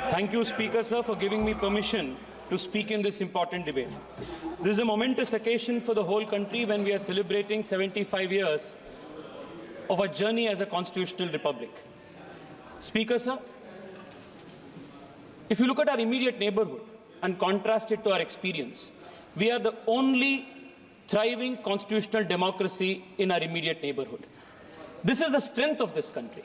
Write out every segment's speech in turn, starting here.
Thank you, Speaker, sir, for giving me permission to speak in this important debate. This is a momentous occasion for the whole country when we are celebrating 75 years of our journey as a constitutional republic. Speaker, sir, if you look at our immediate neighborhood and contrast it to our experience, we are the only thriving constitutional democracy in our immediate neighborhood. This is the strength of this country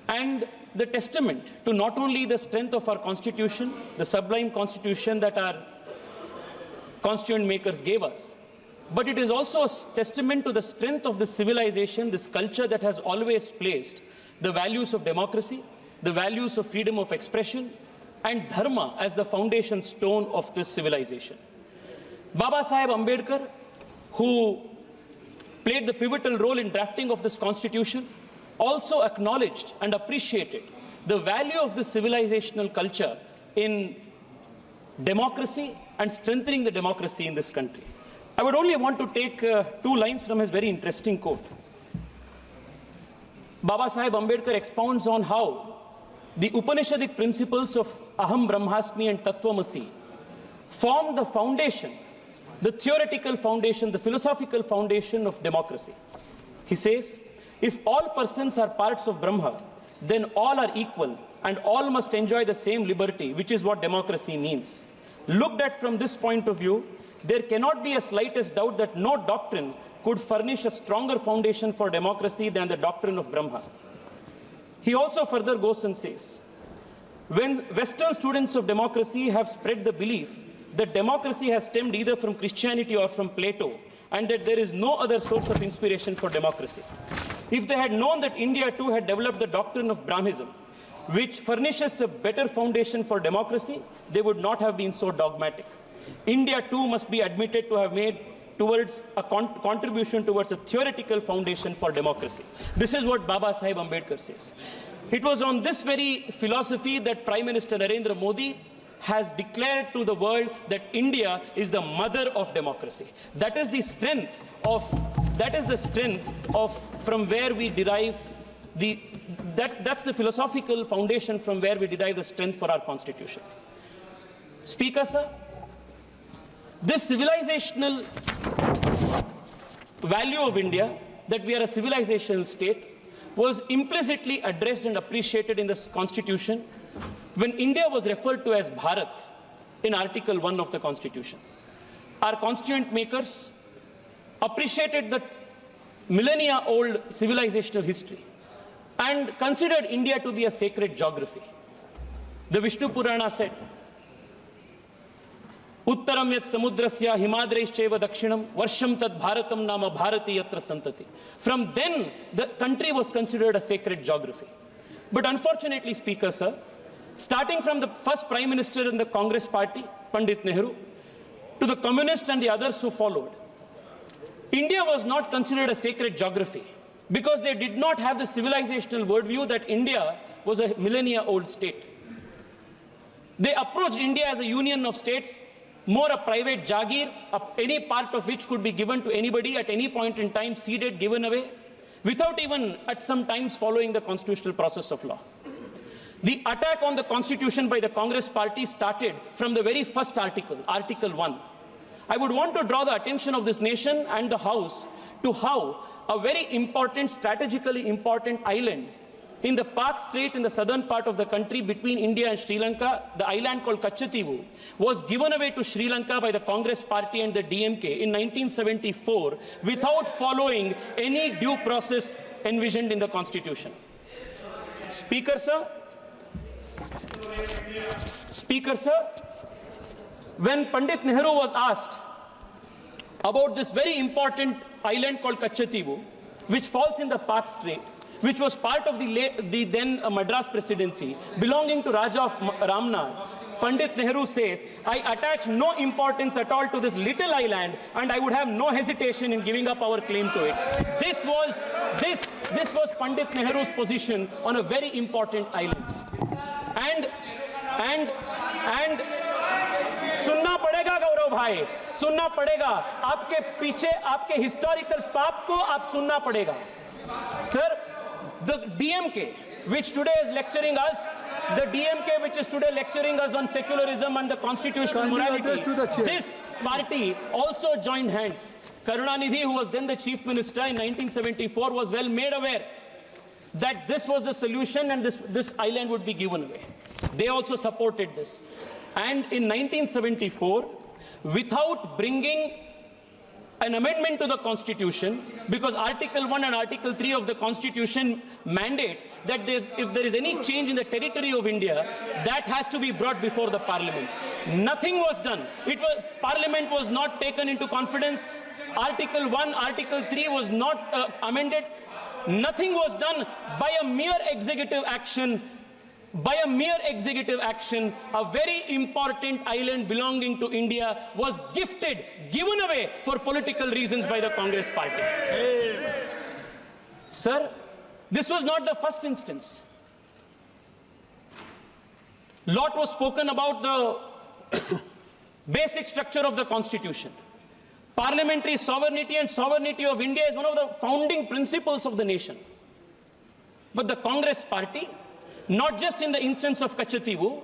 and the testament to not only the strength of our constitution, the sublime constitution that our constituent makers gave us, but it is also a testament to the strength of this civilization, this culture that has always placed the values of democracy, the values of freedom of expression, and dharma as the foundation stone of this civilization. Baba Saheb Ambedkar, who played the pivotal role in drafting of this constitution, also acknowledged and appreciated the value of this civilizational culture in democracy and strengthening the democracy in this country. I would only want to take two lines from his very interesting quote. Baba Saheb Ambedkar expounds on how the Upanishadic principles of Aham Brahmasmi and Tattvamasi form the foundation, the theoretical foundation, the philosophical foundation of democracy. He says, if all persons are parts of Brahma, then all are equal and all must enjoy the same liberty, which is what democracy means. Looked at from this point of view, there cannot be a slightest doubt that no doctrine could furnish a stronger foundation for democracy than the doctrine of Brahma. He also further goes and says, when Western students of democracy have spread the belief that democracy has stemmed either from Christianity or from Plato, and that there is no other source of inspiration for democracy. If they had known that India too had developed the doctrine of Brahmism, which furnishes a better foundation for democracy, they would not have been so dogmatic. India too must be admitted to have made towards a contribution towards a theoretical foundation for democracy. This is what Baba Saheb Ambedkar says. It was on this very philosophy that Prime Minister Narendra Modi has declared to the world that India is the mother of democracy. That is the strength of from where we derive that's the philosophical foundation from where we derive the strength for our constitution. Speaker, sir, this civilizational value of India, that we are a civilizational state, was implicitly addressed and appreciated in this constitution when India was referred to as Bharat in Article 1 of the Constitution. Our constituent makers appreciated the millennia-old civilizational history and considered India to be a sacred geography. The Vishnu Purana said, Uttaram yat samudrasya himadraischeva dakshinam varsham tad bharatam nama bharati yatra santati. From then, the country was considered a sacred geography. But unfortunately, Speaker, sir, starting from the first Prime Minister in the Congress party, Pandit Nehru, to the communists and the others who followed, India was not considered a sacred geography because they did not have the civilizational worldview that India was a millennia-old state. They approached India as a union of states, more a private jagir, any part of which could be given to anybody at any point in time, ceded, given away, without even at some times following the constitutional process of law. The attack on the constitution by the Congress party started from the very first article, Article 1. I would want to draw the attention of this nation and the House to how a very important, strategically important island in the Pak Strait in the southern part of the country between India and Sri Lanka, the island called Kachativu, was given away to Sri Lanka by the Congress party and the DMK in 1974 without following any due process envisioned in the Constitution. Speaker, sir, when Pandit Nehru was asked about this very important island called Kachativu, which falls in the Pak Strait, which was part of the then Madras presidency, belonging to Raja of Ramnad, Pandit Nehru says, I attach no importance at all to this little island and I would have no hesitation in giving up our claim to it. This was Pandit Nehru's position on a very important island. And सुनना पड़ेगा गौरव भाई, सुनना पड़ेगा, आपके पीछे आपके historical पाप को आप सुनना पड़ेगा. Sir, the DMK which today is lecturing us, the DMK which is today lecturing us on secularism and the constitutional morality, this party also joined hands. Karunanidhi, who was then the chief minister in 1974, was well made aware that this was the solution and this island would be given away. They also supported this. And in 1974, without bringing an amendment to the Constitution, because Article 1 and Article 3 of the Constitution mandates that if there is any change in the territory of India, that has to be brought before the Parliament. Nothing was done. Parliament was not taken into confidence. Article 1, Article 3 was not amended. Nothing was done. By a mere executive action, a very important island belonging to India was given away for political reasons by the Congress party. Sir, this was not the first instance. Lot was spoken about the basic structure of the Constitution. Parliamentary sovereignty and sovereignty of India is one of the founding principles of the nation. But the Congress party, not just in the instance of Kachativu,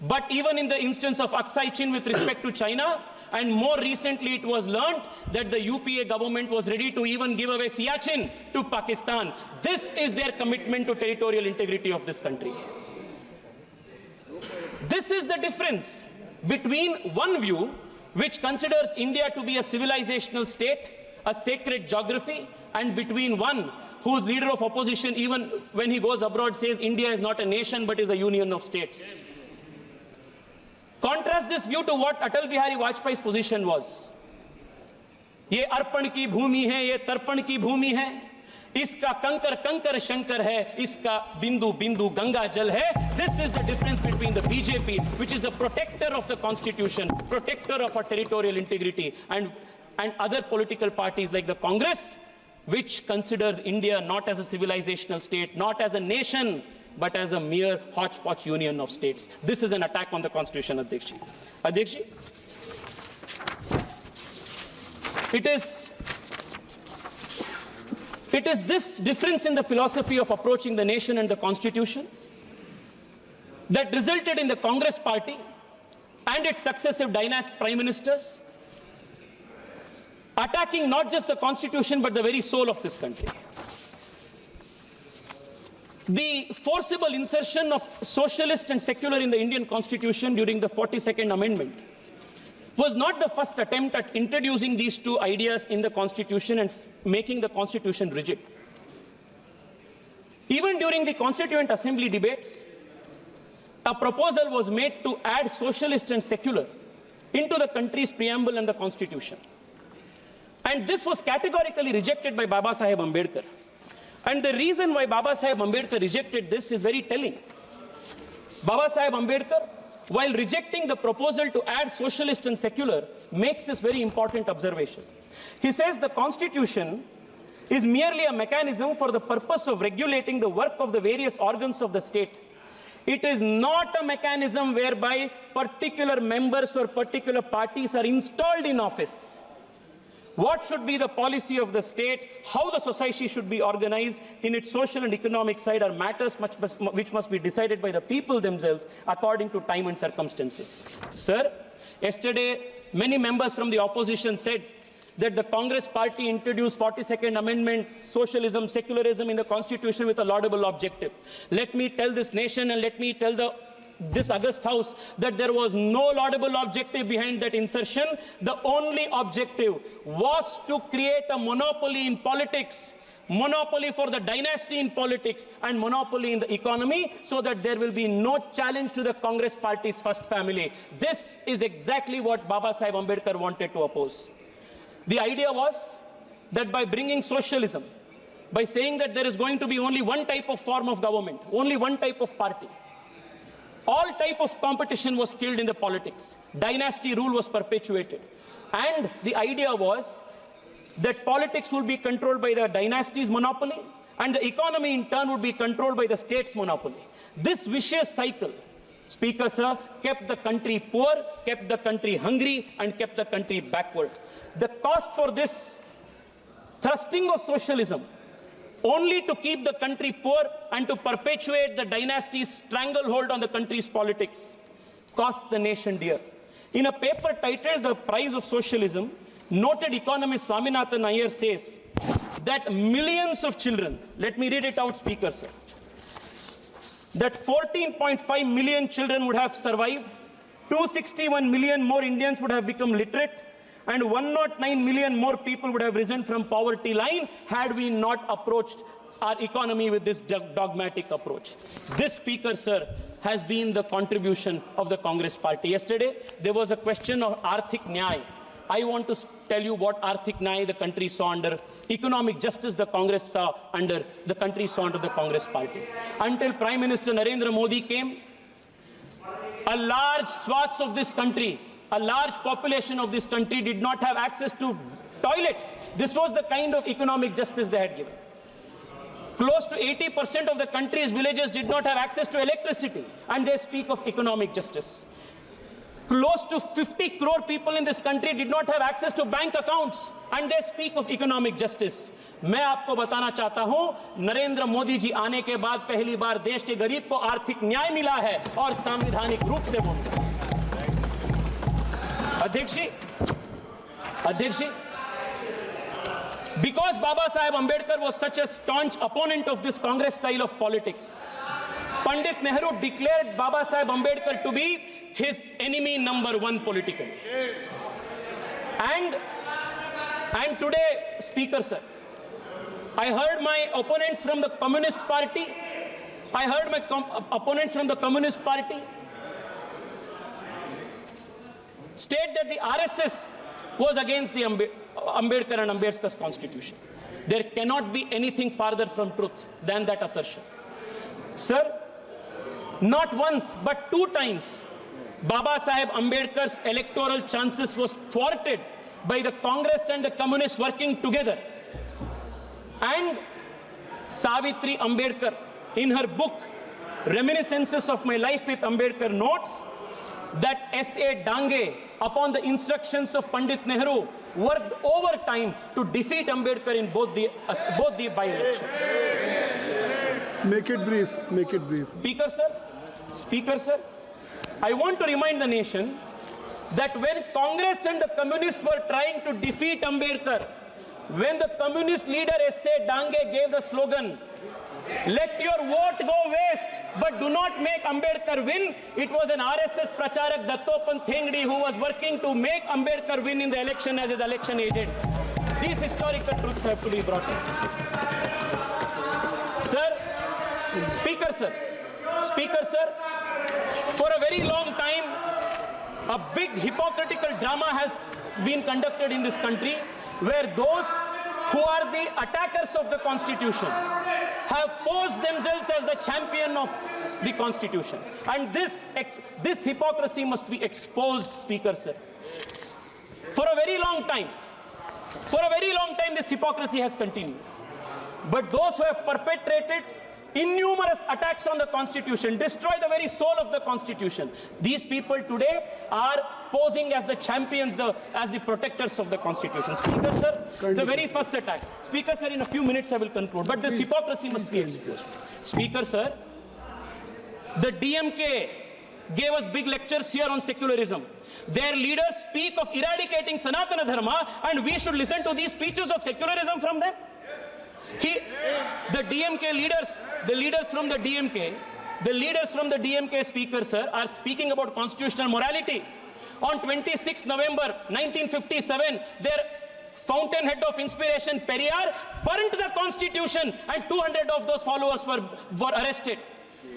but even in the instance of Aksai Chin with respect to China, and more recently it was learned that the UPA government was ready to even give away Siachen to Pakistan. This is their commitment to territorial integrity of this country. This is the difference between one view which considers India to be a civilizational state, a sacred geography, and between one whose leader of opposition, even when he goes abroad, says India is not a nation but is a union of states. Contrast this view to what Atal Bihari Vajpayee's position was. ये अर्पण की भूमि है, ये तर्पण की भूमि है, इसका कंकर कंकर शंकर है, इसका बिंदु बिंदु गंगा जल है. This is the difference between the BJP, which is the protector of the constitution, protector of our territorial integrity, and other political parties like the Congress, which considers India not as a civilizational state, not as a nation, but as a mere hodgepodge union of states. This is an attack on the Constitution, Adhyakshi. Adhyakshi, it is this difference in the philosophy of approaching the nation and the Constitution that resulted in the Congress party and its successive dynastic prime ministers attacking not just the Constitution but the very soul of this country. The forcible insertion of socialist and secular in the Indian Constitution during the 42nd Amendment was not the first attempt at introducing these two ideas in the Constitution and making the Constitution rigid. Even during the Constituent Assembly debates, a proposal was made to add socialist and secular into the country's preamble and the Constitution. And this was categorically rejected by Baba Saheb Ambedkar. And the reason why Baba Saheb Ambedkar rejected this is very telling. Baba Saheb Ambedkar, while rejecting the proposal to add socialist and secular, makes this very important observation. He says the Constitution is merely a mechanism for the purpose of regulating the work of the various organs of the state. It is not a mechanism whereby particular members or particular parties are installed in office. What should be the policy of the state, how the society should be organized in its social and economic side are matters which must be decided by the people themselves according to time and circumstances. Sir, yesterday many members from the opposition said that the Congress party introduced 42nd Amendment, socialism, secularism in the Constitution with a laudable objective. Let me tell this nation and let me tell this august house that there was no laudable objective behind that insertion. The only objective was to create a monopoly in politics, monopoly for the dynasty in politics and monopoly in the economy, so that there will be no challenge to the Congress party's first family. This is exactly what Baba Saheb Ambedkar wanted to oppose. The idea was that by bringing socialism, by saying that there is going to be only one type of form of government, only one type of party, all type of competition was killed in the politics. Dynasty rule was perpetuated. And the idea was that politics would be controlled by the dynasty's monopoly and the economy in turn would be controlled by the state's monopoly. This vicious cycle, Speaker sir, kept the country poor, kept the country hungry and kept the country backward. The cost for this thrusting of socialism only to keep the country poor and to perpetuate the dynasty's stranglehold on the country's politics, cost the nation dear. In a paper titled The Price of Socialism, noted economist Swaminathan Iyer says that millions of children, let me read it out, Speaker, sir, that 14.5 million children would have survived, 261 million more Indians would have become literate, and 109 million more people would have risen from poverty line had we not approached our economy with this dogmatic approach. This, Speaker, sir, has been the contribution of the Congress party. Yesterday, there was a question of Arthik Nyay. I want to tell you what Arthik Nyay the country saw under, economic justice the Congress saw under, the country saw under the Congress party. Until Prime Minister Narendra Modi came, a large swaths of this country, a large population of this country did not have access to toilets. This was the kind of economic justice they had given. Close to 80% of the country's villages did not have access to electricity, and they speak of economic justice. Close to 50 crore people in this country did not have access to bank accounts, and they speak of economic justice. मैं आपको बताना चाहता हूं, नरेंद्र मोदी जी आने के बाद पहली बार देश के गरीब को आर्थिक न्याय मिला है और संवैधानिक रूप से वो मिला। अध्यक्ष जी, because Baba Saheb Ambedkar was such a staunch opponent of this Congress style of politics, Pandit Nehru declared Baba Saheb Ambedkar to be his enemy number one politically. And today, Speaker, sir, I heard my opponents from the Communist Party, state that the RSS was against the Ambedkar and Ambedkar's constitution. There cannot be anything farther from truth than that assertion. Sir, not once but 2 times, Baba Saheb Ambedkar's electoral chances was thwarted by the Congress and the Communists working together. And Savitri Ambedkar, in her book, Reminiscences of My Life with Ambedkar, notes that S.A. Dange, upon the instructions of Pandit Nehru, worked overtime to defeat Ambedkar in both the by-elections. Make it brief. Speaker, sir, I want to remind the nation that when Congress and the Communists were trying to defeat Ambedkar, when the Communist leader S.A. Dange gave the slogan, "Let your vote go waste, but do not make Ambedkar win," it was an RSS Pracharak Dattopant Thengdi who was working to make Ambedkar win in the election as his election agent. These historical truths have to be brought in. Speaker, sir, for a very long time, a big hypocritical drama has been conducted in this country where those who are the attackers of the Constitution have posed themselves as the champion of the Constitution. And this hypocrisy must be exposed, Speaker, sir. For a very long time, this hypocrisy has continued. But those who have perpetrated innumerous attacks on the Constitution, destroy the very soul of the Constitution, these people today are posing as the champions, as the protectors of the Constitution. Speaker, sir, the very first attack. Speaker, sir, in a few minutes I will conclude, but this hypocrisy must be exposed. Speaker, sir, the DMK gave us big lectures here on secularism. Their leaders speak of eradicating Sanatana Dharma, and we should listen to these speeches of secularism from them. The DMK leaders, the leaders from the DMK, Speaker, sir, are speaking about constitutional morality. On 26 November 1957, their fountainhead of inspiration, Periyar, burnt the Constitution, and 200 of those followers were arrested.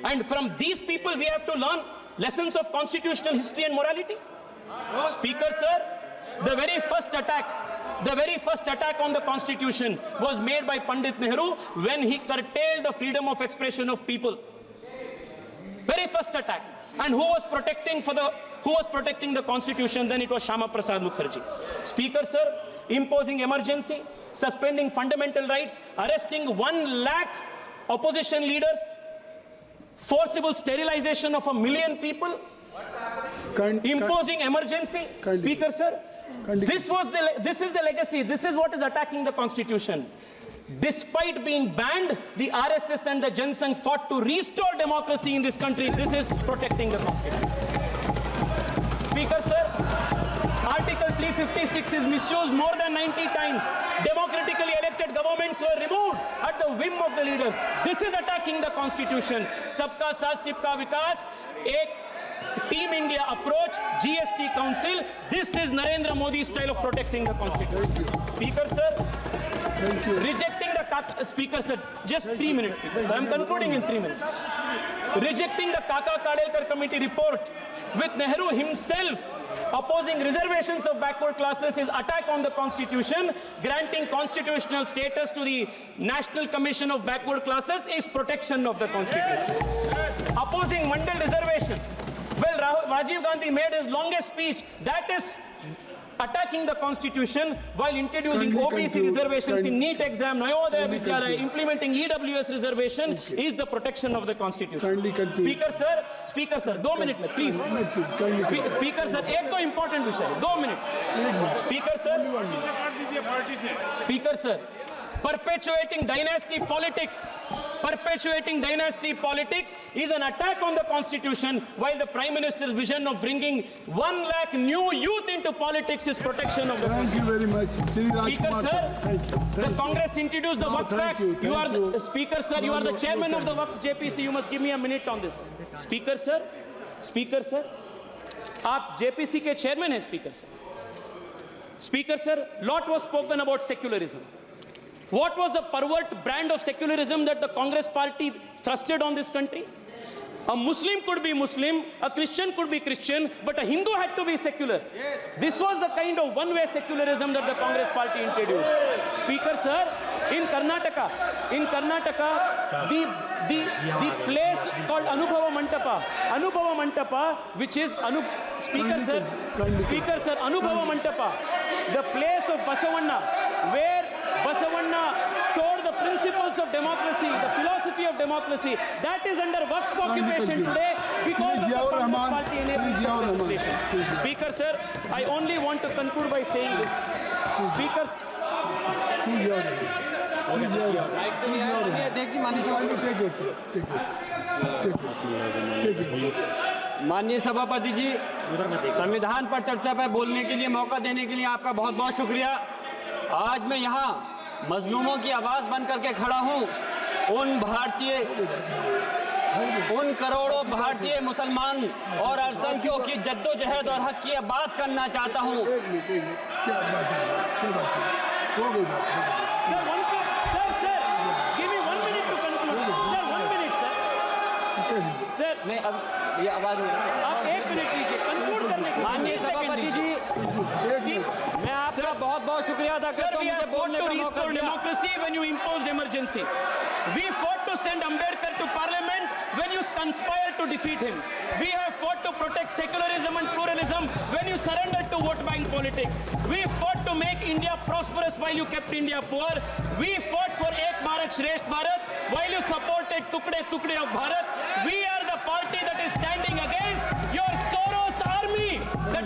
And from these people, we have to learn lessons of constitutional history and morality. Speaker, sir, the very first attack on the Constitution was made by Pandit Nehru when he curtailed the freedom of expression of people. Very first attack. And who was protecting the Constitution? Then it was Shama Prasad Mukherjee. Speaker, sir, imposing emergency, suspending fundamental rights, arresting 1 lakh opposition leaders, forcible sterilization of 1 million people, imposing emergency. Speaker, sir, this is the legacy. This is what is attacking the Constitution. Despite being banned, the RSS and the Jansangh fought to restore democracy in this country. This is protecting the constitution. Speaker, sir, Article 356 is misused more than 90 times. Democratically elected governments were removed at the whim of the leaders. This is attacking the constitution. Sabka Saath Sabka Vikas, a Team India approach, GST Council. This is Narendra Modi's style of protecting the constitution. Speaker, sir, rejecting the Speaker, sir, just 3 minutes. Speaker, sir. I'm concluding in 3 minutes. Rejecting the Kaka Kadelkar committee report with Nehru himself opposing reservations of backward classes is attack on the constitution. Granting constitutional status to the National Commission of Backward Classes is protection of the constitution. Opposing Mandal reservation. Well, Rajiv Gandhi made his longest speech. That is attacking the constitution while introducing OBC reservations in NEET exam, Navodaya Vidyalaya, implementing EWS reservation is the protection of the constitution. Speaker sir, 2 minutes, please. Speaker sir, एक तो important विषय, 2 minutes. Speaker sir, perpetuating dynasty politics is an attack on the constitution, while the Prime Minister's vision of bringing 1 lakh new youth into politics is protection of the constitution. Thank you very much. Speaker sir, the Congress introduced the Waqf Act. You are the Speaker sir, you are the chairman of the Waqf JPC. You must give me a minute on this. Speaker sir, आप JPC के chairman हैं, Speaker sir, lot was spoken about secularism. What was the pervert brand of secularism that the Congress party thrusted on this country? A Muslim could be Muslim, a Christian could be Christian, but a Hindu had to be secular. Yes. This was the kind of one-way secularism that the Congress party introduced. Speaker sir, in Karnataka, the place called Anubhava Mantapa, which is Speaker sir, Anubhava Mantapa, the place of Basavanna, where Basavanna showed the principles of democracy, the philosophy of democracy, that is under Waqf occupation today because of the Congress party enabling legislation. Speaker sir, I only want to conclude by saying this. Speaker, माननीय सभापति जी, संविधान पर चर्चा पर बोलने के लिए मौका देने के लिए आपका बहुत बहुत शुक्रिया। आज मैं यहाँ मजलूमों की आवाज बन करके खड़ा हूँ। उन करोड़ों भारतीय मुसलमान और अल्पसंख्यकों की जद्दोजहद और हक की बात करना चाहता हूँ। सर, मैं अब ये आवाज आप 1 मिनट लीजिए, कंक्लूड करने के माननीय सभापति जी, मैं आपका बहुत बहुत शुक्रिया अदा करता हूं मुझे बोलने का मौका दिया। Democracy when you imposed emergency. We fought to send Ambedkar to parliament when you conspired to defeat him. We have fought to protect secularism and pluralism when you surrendered to vote bank politics. We fought to make India prosperous while you kept India poor. We fought for Ek Bharat Shresth Bharat while you supported Tukde Tukde of Bharat. We are the party that is standing against your